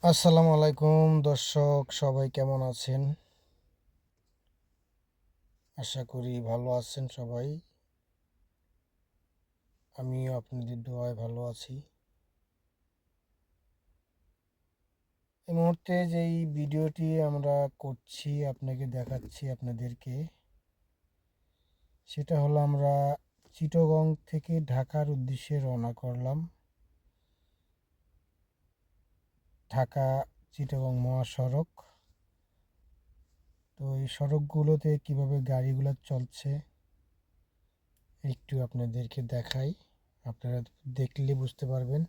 আসসালামু আলাইকুম দর্শক, সবাই কেমন আছেন? আশা করি ভালো আছেন সবাই। আমিও আপনাদের দোয়ায় ভালো আছি। এই মুহূর্তে যেই ভিডিওটি আমরা করছি, আপনাকে দেখাচ্ছি আপনাদেরকে, সেটা হলো আমরা চিটাগং থেকে ঢাকার উদ্দেশ্যে রওনা করলাম। ঢাকা চিটাগং মহাসড়ক। তো এই সড়কগুলোতে কিভাবে গাড়িগুলো চলছে একটু আপনাদেরকে দেখাই, আপনারা দেখলে বুঝতে পারবেন।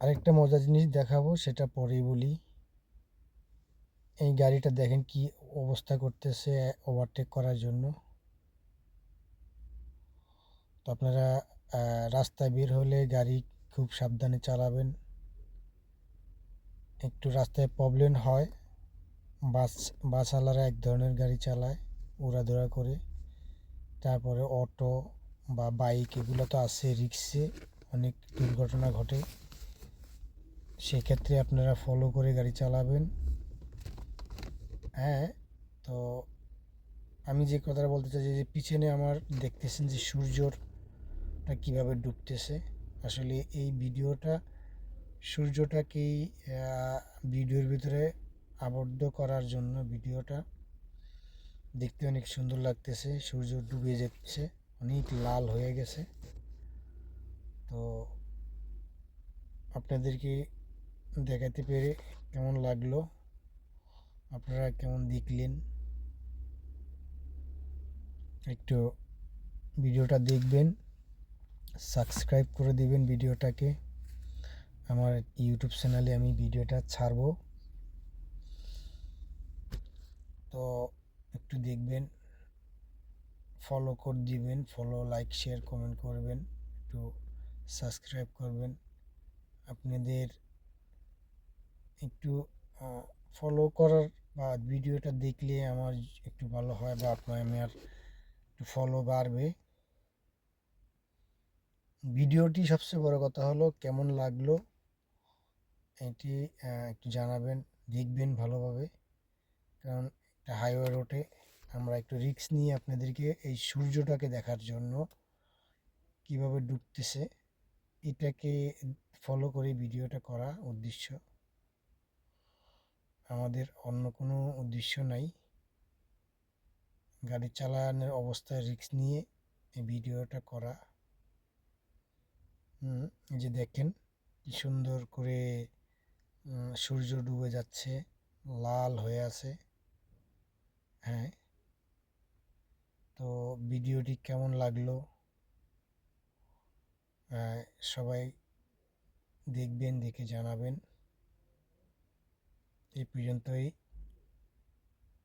আরেকটা মজার জিনিস দেখাবো, সেটা পরেই বলি। এই গাড়িটা দেখেন কি অবস্থা করতেছে ওভারটেক করার জন্য। তো আপনারা রাস্তায় বের হলে গাড়ি খুব সাবধানে চালাবেন। একটু রাস্তায় প্রবলেম হয়, বাস বাসওয়ালারা এক ধরনের গাড়ি চালায় উড়াধুরা করে। তারপরে অটো বা বাইক এগুলো তো আছে, রিক্সে অনেক দুর্ঘটনা ঘটে। সেক্ষেত্রে আপনারা ফলো করে গাড়ি চালাবেন। হ্যাঁ, তো আমি যে কথাটা বলতে চাই যে পিছনে আমার দেখতেছেন যে সূর্যটা কিভাবে ডুবতেছে। আসলে এই ভিডিওটা সূর্যটাকেই ভিডিওর ভিতরে আবদ্ধ করার জন্য। ভিডিওটা দেখতে অনেক সুন্দর লাগতেছে, সূর্য ডুবে যাচ্ছে, অনেক লাল হয়ে গেছে। তো আপনাদেরকে দেখাতে পেরে কেমন লাগলো, আপনারা কেমন দেখলেন, একটু ভিডিওটা দেখবেন, সাবস্ক্রাইব করে দিবেন ভিডিওটাকে। আমার ইউটিউব চ্যানেলে আমি ভিডিওটা ছাড়বো, তো একটু দেখবেন, ফলো করে দিবেন, ফলো লাইক শেয়ার কমেন্ট করবেন, একটু সাবস্ক্রাইব করবেন। আপনাদের একটু ফলো করার বা ভিডিওটা দেখলে আমার একটু ভালো হয়, বা আপনার আমার একটু ফলো বাড়বে। ভিডিওটি সবচেয়ে বড় কথা হলো কেমন লাগলো এটি একটু জানাবেন, দেখবেন ভালোভাবে। কারণ একটা হাইওয়ে রোডে আমরা একটু রিস্ক নিয়ে আপনাদেরকে এই সূর্যটাকে দেখার জন্য কিভাবে ডুবতেছে এটাকে ফলো করে ভিডিওটা করা উদ্দেশ্য। আমাদের অন্য কোনো উদ্দেশ্য নাই। গাড়ি চালানোর অবস্থায় রিস্ক নিয়ে এই ভিডিওটা করা। এই যে দেখেন কি সুন্দর করে সূর্য ডুবে যাচ্ছে, লাল হয়ে আছে। হ্যাঁ, তো ভিডিওটি কেমন লাগলো সবাই দেখবেন, দেখে জানাবেন। এই পর্যন্তই,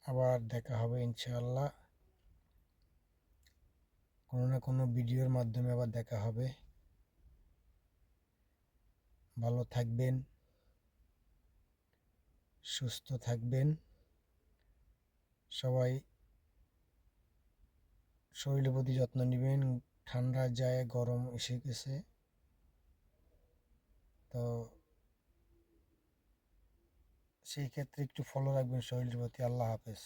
আবার দেখা হবে ইনশাআল্লাহ। কোনো না কোনো ভিডিওর মাধ্যমে আবার দেখা হবে। ভালো থাকবেন, সুস্থ থাকবেন সবাই। শরীরের প্রতি যত্ন নেবেন, ঠান্ডা যায়, গরম এসে গেছে। তো সেই ক্ষেত্রে একটু ফলো রাখবেন শরীরের প্রতি। আল্লাহ হাফেজ।